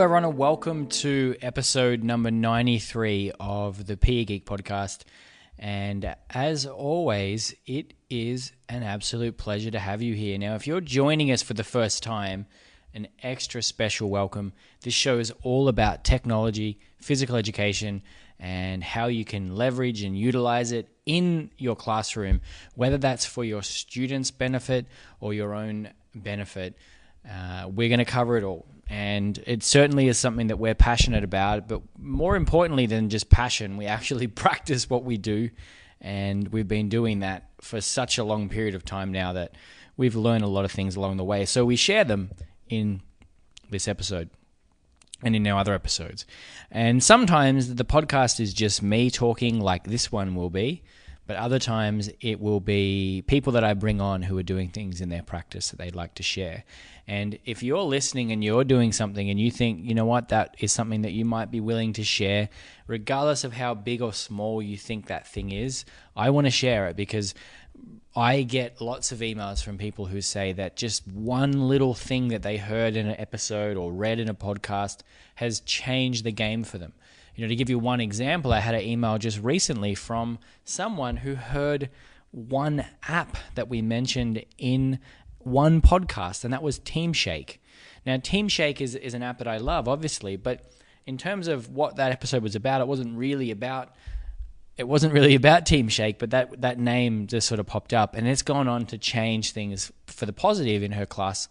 everyone, and welcome to episode number 93 of the PE Geek podcast. And as always, it is an absolute pleasure to have you here. Now, if you're joining us for the first time, an extra special welcome. This show is all about technology, physical education, and how you can leverage and utilize it in your classroom, whether that's for your students' benefit or your own benefit. We're going to cover it all. And it certainly is something that we're passionate about, but more importantly than just passion, we actually practice what we do. And we've been doing that for such a long period of time now that we've learned a lot of things along the way. So we share them in this episode and in our other episodes. And sometimes the podcast is just me talking like this one will be, but other times it will be people that I bring on who are doing things in their practice that they'd like to share. And if you're listening and you're doing something and you think, you know what, that is something that you might be willing to share, regardless of how big or small you think that thing is, I want to share it because I get lots of emails from people who say that just one little thing that they heard in an episode or read in a podcast has changed the game for them. You know, to give you one example, I had an email just recently from someone who heard one app that we mentioned in one podcast, and that was TeamShake. Now, TeamShake is an app that I love, obviously, but in terms of what that episode was about, it wasn't really about TeamShake, but that name just sort of popped up, and it's gone on to change things for the positive in her class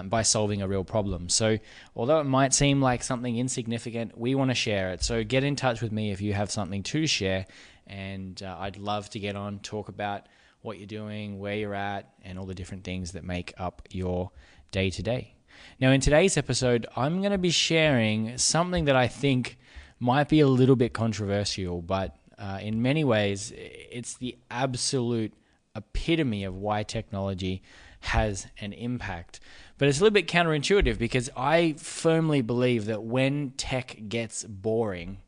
by solving a real problem. So although it might seem like something insignificant, we want to share it. So get in touch with me if you have something to share, and I'd love to get on, talk about what you're doing, where you're at, and all the different things that make up your day-to-day. Now, in today's episode, I'm going to be sharing something that I think might be a little bit controversial, but in many ways, it's the absolute epitome of why technology has an impact. But it's a little bit counterintuitive because I firmly believe that when tech gets boring,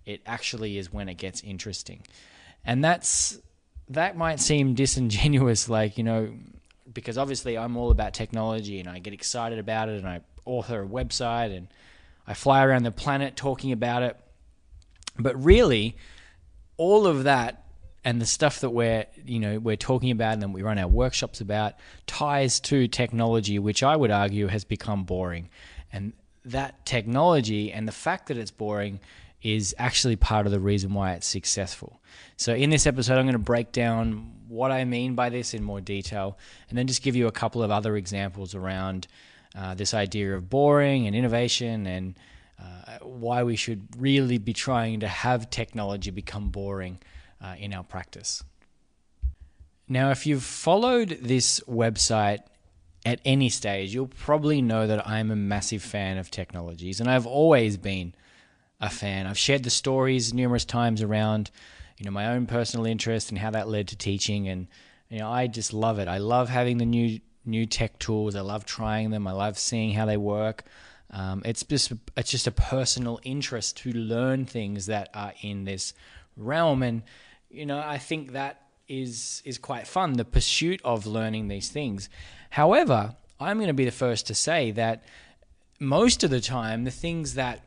it actually is when it gets interesting. And that might seem disingenuous, because obviously I'm all about technology and I get excited about it and I author a website and I fly around the planet talking about it. But really, all of that and the stuff that we're talking about and then we run our workshops about ties to technology, which I would argue has become boring. And that technology and the fact that it's boring is actually part of the reason why it's successful. So in this episode, I'm going to break down what I mean by this in more detail and then just give you a couple of other examples around this idea of boring and innovation and why we should really be trying to have technology become boring in our practice. Now, if you've followed this website at any stage, you'll probably know that I'm a massive fan of technologies, and I've always been a fan. I've shared the stories numerous times around, my own personal interest and how that led to teaching, and I just love it. I love having the new tech tools. I love trying them. I love seeing how they work. It's just a personal interest to learn things that are in this realm, and I think that is quite fun, the pursuit of learning these things. However, I'm going to be the first to say that most of the time, the things that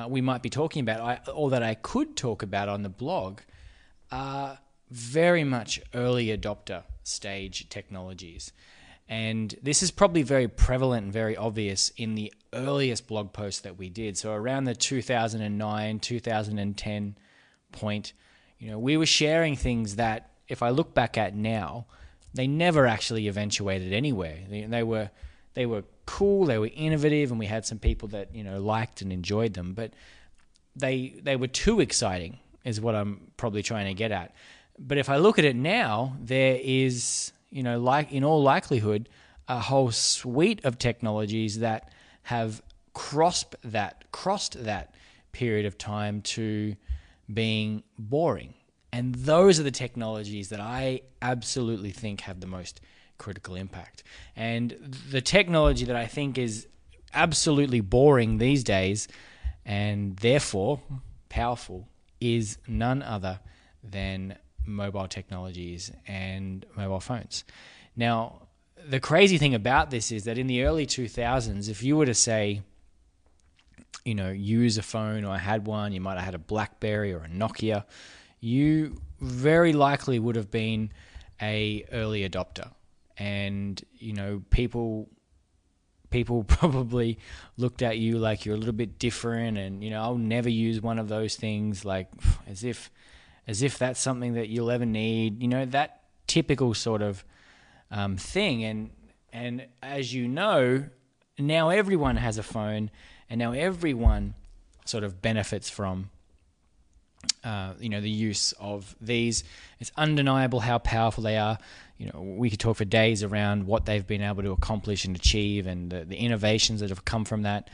we might be talking about, or that I could talk about on the blog, are very much early adopter stage technologies. And this is probably very prevalent and very obvious in the earliest blog posts that we did. So around the 2009, 2010 point, we were sharing things that, if I look back at now, they never actually eventuated anywhere. They were cool, they were innovative, and we had some people that liked and enjoyed them. But they were too exciting, is what I'm probably trying to get at. But if I look at it now, there is, like in all likelihood, a whole suite of technologies that have crossed that period of time to being boring. And those are the technologies that I absolutely think have the most critical impact. And the technology that I think is absolutely boring these days and therefore powerful is none other than mobile technologies and mobile phones. Now, the crazy thing about this is that in the early 2000s, if you were to say, use a phone or had one, you might have had a BlackBerry or a Nokia, you very likely would have been a early adopter. And, people probably looked at you like you're a little bit different, and, I'll never use one of those things, like as if that's something that you'll ever need, that typical sort of thing. And as you know, now everyone has a phone, and now everyone sort of benefits from the use of these. It's undeniable how powerful they are. We could talk for days around what they've been able to accomplish and achieve, and the innovations that have come from that.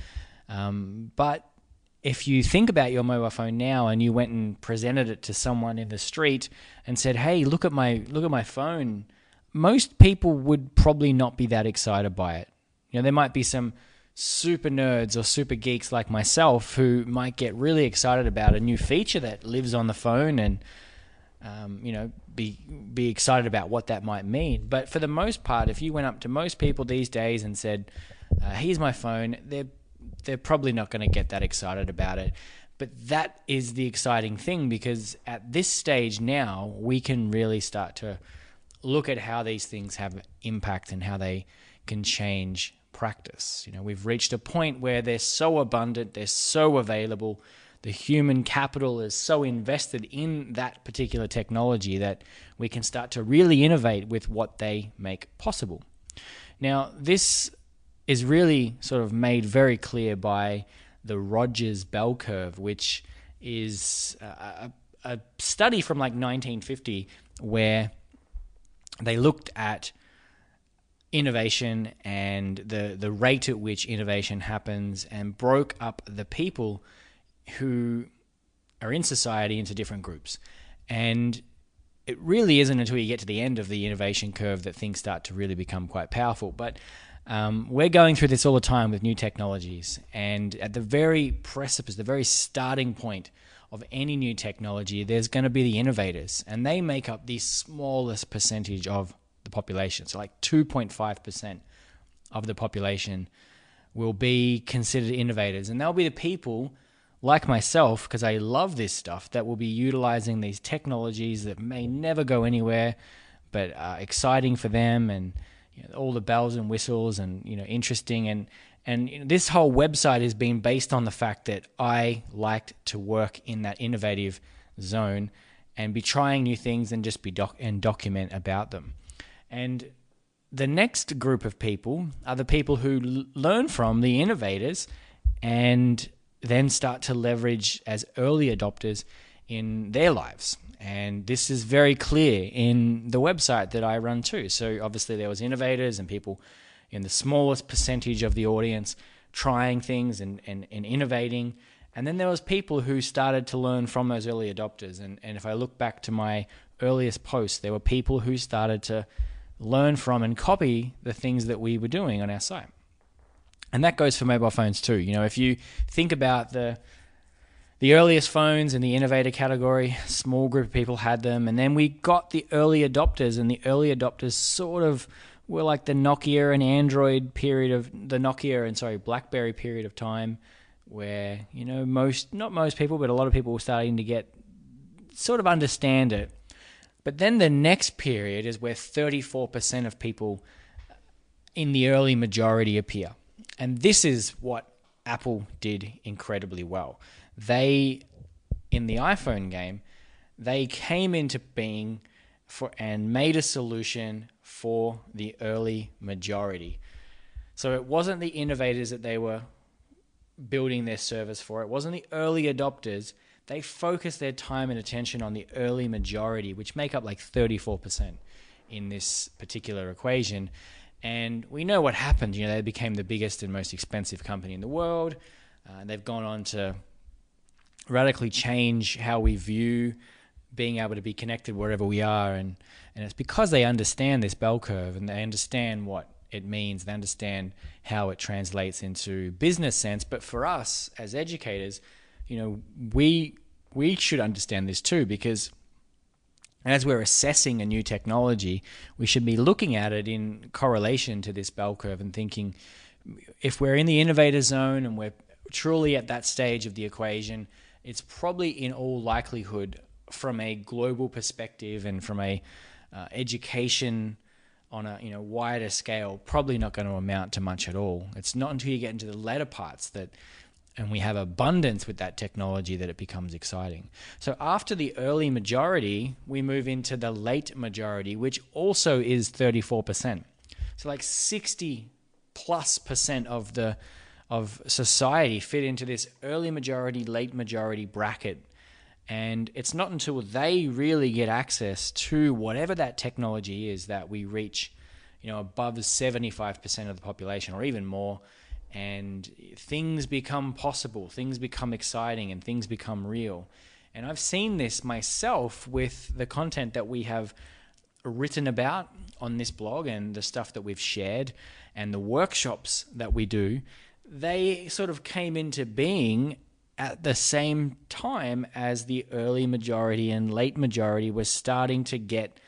But if you think about your mobile phone now, and you went and presented it to someone in the street and said, "Hey, look at my phone," most people would probably not be that excited by it. There might be some super nerds or super geeks like myself who might get really excited about a new feature that lives on the phone, and be excited about what that might mean. But for the most part, if you went up to most people these days and said, "Here's my phone," they're probably not going to get that excited about it. But that is the exciting thing, because at this stage now, we can really start to look at how these things have impact and how they can change practice. We've reached a point where they're so abundant, they're so available, the human capital is so invested in that particular technology that we can start to really innovate with what they make possible. Now, this is really sort of made very clear by the Rogers bell curve, which is a study from like 1950 where they looked at innovation and the rate at which innovation happens, and broke up the people who are in society into different groups. And it really isn't until you get to the end of the innovation curve that things start to really become quite powerful. But we're going through this all the time with new technologies, and at the very precipice, the very starting point of any new technology, there's going to be the innovators, and they make up the smallest percentage of the population. So like 2.5% of the population will be considered innovators, and they'll be the people like myself, because I love this stuff, that will be utilizing these technologies that may never go anywhere, but are exciting for them, and all the bells and whistles, and interesting. And this whole website has been based on the fact that I liked to work in that innovative zone and be trying new things and just document about them. And the next group of people are the people who learn from the innovators and then start to leverage as early adopters in their lives. And this is very clear in the website that I run too. So obviously there was innovators and people in the smallest percentage of the audience trying things and innovating. And then there was people who started to learn from those early adopters. And if I look back to my earliest posts, there were people who started to learn from and copy the things that we were doing on our site. And that goes for mobile phones too. If you think about the earliest phones in the innovator category, small group of people had them. And then we got the early adopters, and the early adopters sort of were like the Nokia and Android period of BlackBerry period of time, where, not most people, but a lot of people were starting to sort of understand it. But then the next period is where 34% of people in the early majority appear. And this is what Apple did incredibly well. They, in the iPhone game, they came into being and made a solution for the early majority. So it wasn't the innovators that they were building their service for. It wasn't the early adopters. They focused their time and attention on the early majority, which make up like 34% in this particular equation. And we know what happened. They became the biggest and most expensive company in the world. They've gone on to radically change how we view being able to be connected wherever we are. And it's because they understand this bell curve, and they understand what it means. They understand how it translates into business sense. But for us as educators, we should understand this too, because as we're assessing a new technology, we should be looking at it in correlation to this bell curve and thinking, if we're in the innovator zone and truly at that stage of the equation, it's probably in all likelihood, from a global perspective and from a education on a wider scale, probably not going to amount to much at all. It's not until you get into the latter parts and we have abundance with that technology, that it becomes exciting. So after the early majority, we move into the late majority, which also is 34%. So like 60+% of society fit into this early majority, late majority bracket. And it's not until they really get access to whatever that technology is that we reach, above 75% of the population or even more. And things become possible, things become exciting, and things become real. And I've seen this myself with the content that we have written about on this blog and the stuff that we've shared and the workshops that we do. They sort of came into being at the same time as the early majority and late majority was starting to get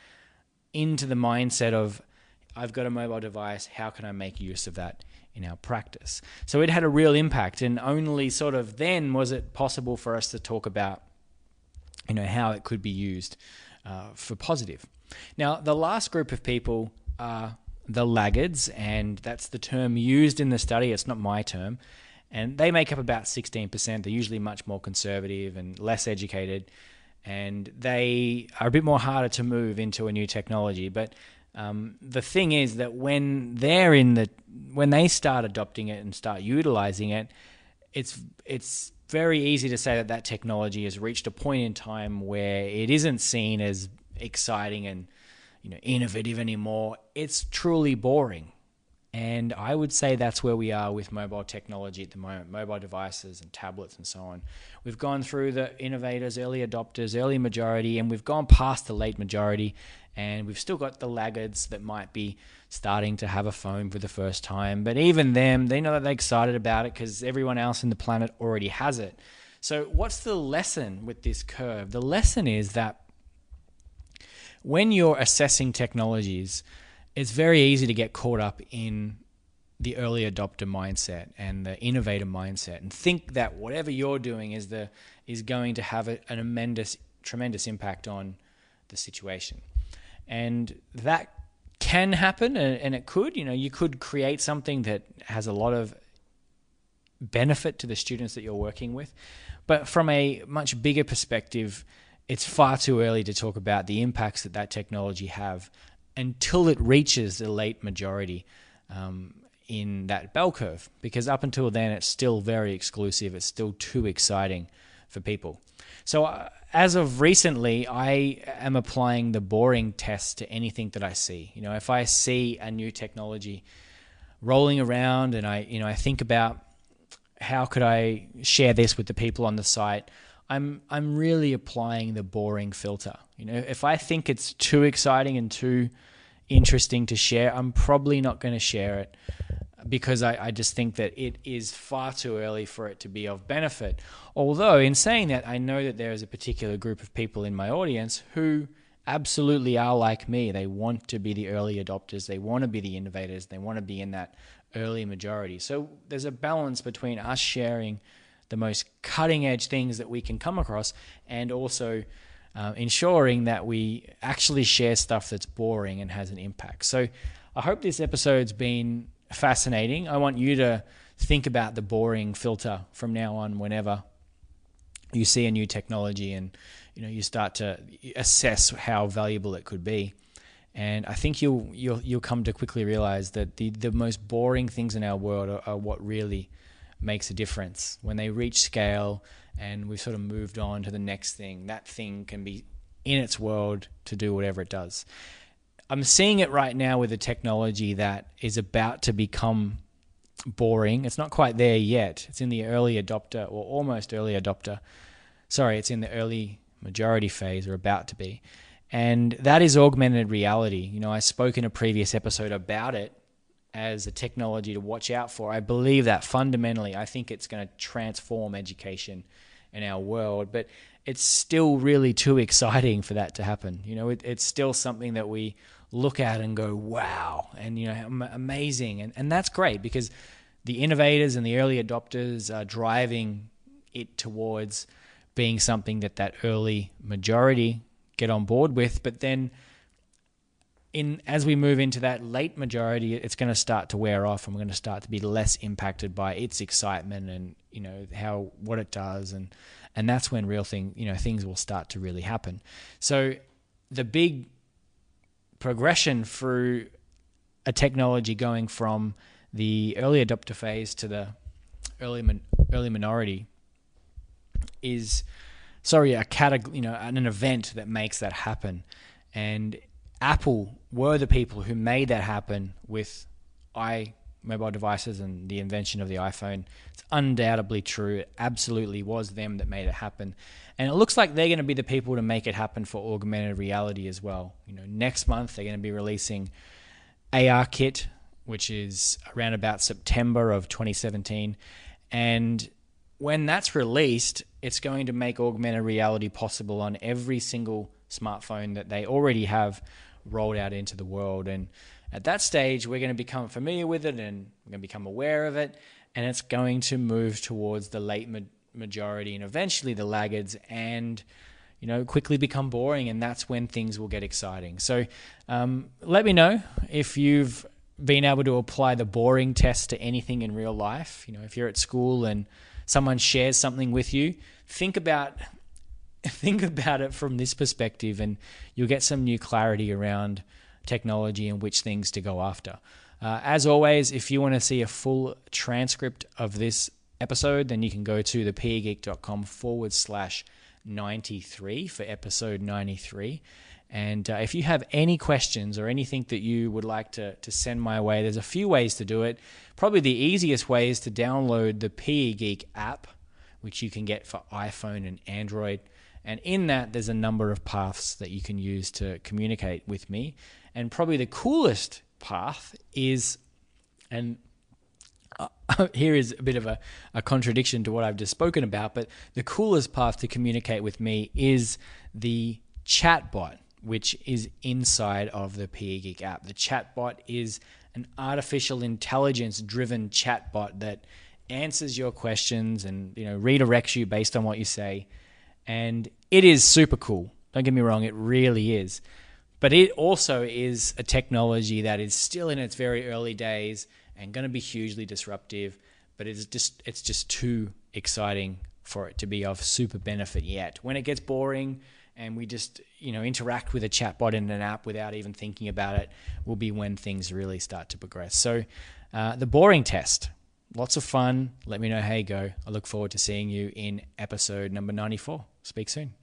into the mindset of, I've got a mobile device, how can I make use of that in our practice? So it had a real impact, and only sort of then was it possible for us to talk about, how it could be used for positive. Now, the last group of people are the laggards, and that's the term used in the study. It's not my term. And they make up about 16%. They're usually much more conservative and less educated, and they are a bit more harder to move into a new technology. But the thing is that when they start adopting it and start utilizing it, it's very easy to say that technology has reached a point in time where it isn't seen as exciting and innovative anymore. It's truly boring. And I would say that's where we are with mobile technology at the moment, mobile devices and tablets and so on. We've gone through the innovators, early adopters, early majority, and we've gone past the late majority, and we've still got the laggards that might be starting to have a phone for the first time. But even them, they know that they're excited about it because everyone else in the planet already has it. So what's the lesson with this curve? The lesson is that when you're assessing technologies, it's very easy to get caught up in the early adopter mindset and the innovator mindset and think that whatever you're doing is going to have an tremendous impact on the situation. And that can happen, and it could. You could create something that has a lot of benefit to the students that you're working with. But from a much bigger perspective, it's far too early to talk about the impacts that technology have until it reaches the late majority in that bell curve. Because up until then, it's still very exclusive. It's still too exciting for people. So as of recently, I am applying the boring test to anything that I see. If I see a new technology rolling around and I think about how could I share this with the people on the site, I'm really applying the boring filter. If I think it's too exciting and too interesting to share, I'm probably not going to share it because I just think that it is far too early for it to be of benefit. Although in saying that, I know that there is a particular group of people in my audience who absolutely are like me. They want to be the early adopters. They want to be the innovators. They want to be in that early majority. So there's a balance between us sharing the most cutting edge things that we can come across and also ensuring that we actually share stuff that's boring and has an impact. So I hope this episode's been fascinating. I want you to think about the boring filter from now on whenever you see a new technology and you start to assess how valuable it could be. And I think you'll come to quickly realize that the most boring things in our world are what really makes a difference. When they reach scale and we've sort of moved on to the next thing, that thing can be in its world to do whatever it does. I'm seeing it right now with a technology that is about to become boring. It's not quite there yet. It's in the early adopter or almost early adopter. Sorry, it's in the early majority phase or about to be. And that is augmented reality. I spoke in a previous episode about it as a technology to watch out for. I believe that fundamentally, I think it's going to transform education in our world, but it's still really too exciting for that to happen. It's still something that we look at and go, wow, and amazing. And that's great because the innovators and the early adopters are driving it towards being something that early majority get on board with. But then as we move into that late majority, it's going to start to wear off, and we're going to start to be less impacted by its excitement and what it does, and that's when things will start to really happen. So the big progression through a technology going from the early adopter phase to the early minority is an event that makes that happen. And Apple were the people who made that happen with mobile devices and the invention of the iPhone. It's undoubtedly true. It absolutely was them that made it happen. And it looks like they're going to be the people to make it happen for augmented reality as well. Next month they're going to be releasing AR Kit, which is around about September of 2017. And when that's released, it's going to make augmented reality possible on every single smartphone that they already have rolled out into the world. And at that stage, we're going to become familiar with it, and we're going to become aware of it, and it's going to move towards the late majority and eventually the laggards, and quickly become boring, and that's when things will get exciting. So let me know if you've been able to apply the boring test to anything in real life. If you're at school and someone shares something with you, think about it from this perspective, and you'll get some new clarity around technology and which things to go after. As always, if you want to see a full transcript of this episode, then you can go to thepegeek.com/93 for episode 93. And if you have any questions or anything that you would like to send my way, there's a few ways to do it. Probably the easiest way is to download the PE Geek app, which you can get for iPhone and Android. And in that, there's a number of paths that you can use to communicate with me. And probably the coolest path is, and here is a bit of a contradiction to what I've just spoken about, but the coolest path to communicate with me is the chatbot, which is inside of the PE Geek app. The chatbot is an artificial intelligence-driven chatbot that answers your questions and redirects you based on what you say. And it is super cool. Don't get me wrong, it really is. But it also is a technology that is still in its very early days and going to be hugely disruptive, but it's just too exciting for it to be of super benefit yet. When it gets boring and we just interact with a chatbot in an app without even thinking about it, will be when things really start to progress. So the boring test, lots of fun. Let me know how you go. I look forward to seeing you in episode number 94. Speak soon.